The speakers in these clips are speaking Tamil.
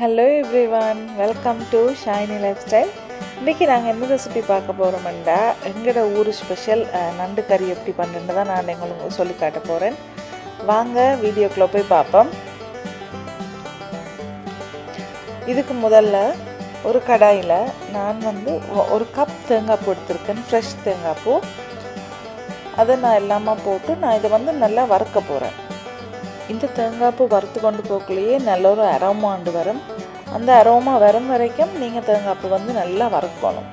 Hello everyone, welcome to Shiny lifestyle. இன்றைக்கி நாங்கள் என்ன ரெசிபி பார்க்க போகிறோம்டா, எங்களோட ஊர் ஸ்பெஷல் நண்டு கறி எப்படி பண்ணுறது தான் நான் உங்களுக்கு சொல்லி காட்ட போகிறேன். வாங்க வீடியோக்குள்ளே போய் பார்ப்போம். இதுக்கு முதல்ல ஒரு கடாயில் நான் ஒரு கப் தேங்காய் பூ எடுத்திருக்கேன், ஃப்ரெஷ் தேங்காய் பூ. அதை நான் எல்லாமே போட்டு நான் இதை நல்லா வறுக்க போகிறேன். இந்த தேங்காய் பூ வறுத்து கொண்டு போக்குள்ளேயே நல்ல ஒரு அரோமாண்டு வரும். அந்த அரோமா வரும் வரைக்கும் நீங்கள் தேங்காய் பூ நல்லா வறுக்கணும்.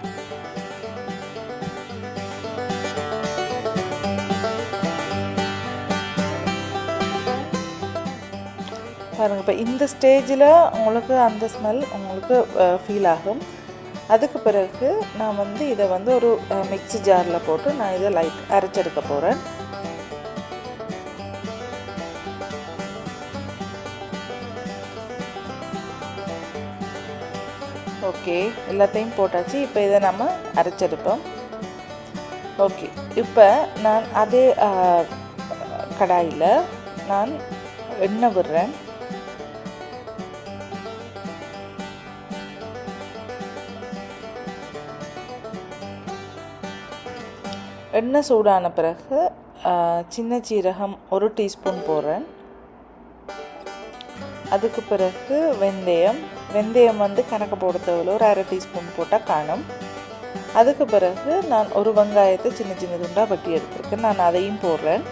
பாருங்கள், இப்போ இந்த ஸ்டேஜில் உங்களுக்கு அந்த ஸ்மெல் உங்களுக்கு ஃபீல் ஆகும். அதுக்கு பிறகு நான் இதை ஒரு மிக்ஸி ஜாரில் போட்டு நான் இதை லைட் அரைச்செடுக்க போகிறேன். ஓகே, எல்லாத்தையும் போட்டாச்சு. இப்போ இதை நம்ம அரைச்செடுப்போம். ஓகே, இப்போ நான் அதே கடாயில் நான் எண்ணெய் விடுறேன். எண்ணெய் சூடான பிறகு சின்ன சீரகம் 1 டீஸ்பூன் போடுறேன். அதுக்கு பிறகு வெந்தயம் கணக்கு போட தேவையில்ல, ஒரு 1/2 டீஸ்பூன் போட்டால் காணும். அதுக்கு பிறகு நான் ஒரு வெங்காயத்தை சின்ன சின்ன துண்டாக வெட்டி எடுத்துருக்கேன், நான் அதையும் போடுறேன்.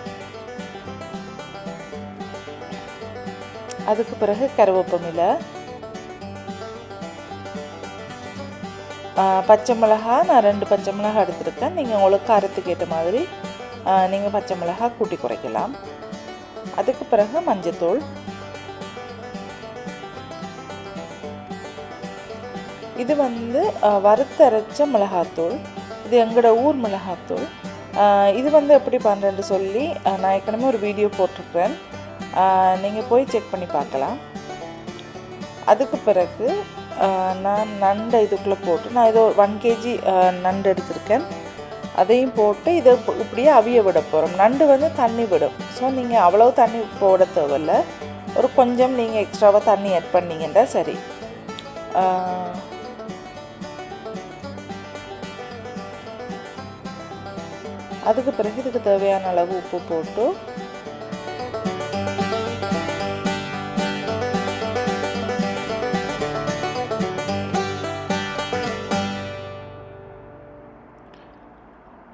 அதுக்கு பிறகு கருவேப்பிலை, பச்சை மிளகா நான் 2 பச்சை மிளகா எடுத்துருக்கேன். நீங்கள் உங்களுக்கு காரத்துக்கு ஏற்ற மாதிரி நீங்கள் பச்சை மிளகா கூட்டி குறைக்கலாம். அதுக்கு பிறகு மஞ்சத்தூள், இது வறுத்தரைச்ச மிளகாத்தூள், இது எங்களோட ஊர் மிளகாத்தூள். இது எப்படி பண்ணுறேன்னு சொல்லி நான் ஏற்கனவே ஒரு வீடியோ போட்டிருக்கிறேன், நீங்கள் போய் செக் பண்ணி பார்க்கலாம். அதுக்கு பிறகு நான் நண்டை இதுக்குள்ளே போட்டு நான் இது 1 kg நண்டு எடுத்திருக்கேன். அதையும் போட்டு இதை இப்படியே அவிய விட போகிறோம். நண்டு தண்ணி விடும். ஸோ நீங்கள் அவ்வளோ தண்ணி போட தேவையில்லை, ஒரு கொஞ்சம் நீங்கள் எக்ஸ்ட்ராவாக தண்ணி ஆட் பண்ணிங்கன்னா சரி. அதுக்கு பிறகு இதுக்கு தேவையான அளவு உப்பு போட்டு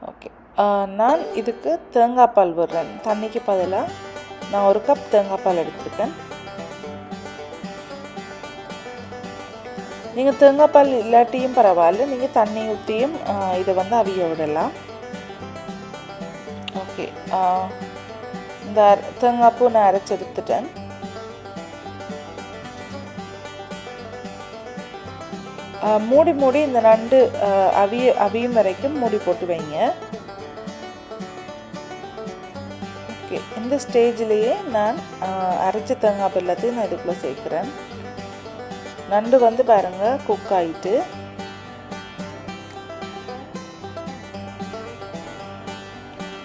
ஓகே, நான் இதுக்கு தேங்காய் பால் விடுறேன். தண்ணிக்கு பதிலாக நான் 1 கப் தேங்காய் பால் எடுத்துருக்கேன். நீங்கள் தேங்காய் பால் இல்லாட்டியும் பரவாயில்ல, நீங்கள் தண்ணி ஊற்றியும் இதை அவிய விடலாம். ஓகே, இந்த தேங்காய் பூ நான் அரைச்சி எடுத்துட்டேன். மூடி இந்த நண்டு அவியும் வரைக்கும் மூடி போட்டு வைங்க. ஓகே, இந்த ஸ்டேஜ்லேயே நான் அரைச்ச தேங்காய் பூ எல்லாத்தையும் நான் இதுக்குள்ளே சேர்க்குறேன். நண்டு பாருங்கள் குக் ஆகிட்டு.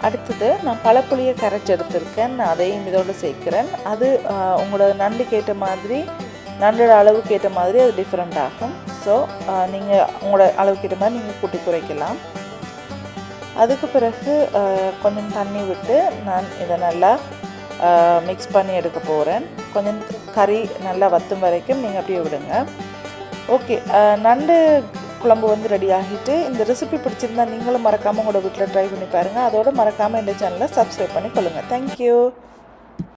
அடுத்தது நான் பழப்புளியை கரைச்சி எடுத்திருக்கேன், நான் அதையும் இதோடு சேர்க்குறேன். அது உங்களோட நண்டுக்கு ஏற்ற மாதிரி, நண்டோட அளவுக்கு ஏற்ற மாதிரி அது டிஃப்ரெண்ட் ஆகும். ஸோ நீங்கள் உங்களோட அளவுக்கு ஏற்ற மாதிரி நீங்கள் கூட்டி குறைக்கலாம். அதுக்கு பிறகு கொஞ்சம் தண்ணி விட்டு நான் இதை நல்லா மிக்ஸ் பண்ணி எடுக்க போகிறேன். கொஞ்சம் கறி நல்லா வற்றும் வரைக்கும் நீங்கள் அப்படியே விடுங்க. ஓகே, நண்டு குழம்பு ரெடி ஆகிட்டு. இந்த ரெசிபி பிடிச்சிருந்தா நீங்களும் மறக்காமல் உங்களோட வீட்டில் ட்ரை பண்ணி பாருங்கள். அதோடு மறக்காமல் இந்த சேனலை சப்ஸ்கிரைப் பண்ணி கொள்ளுங்கள். தேங்க்யூ.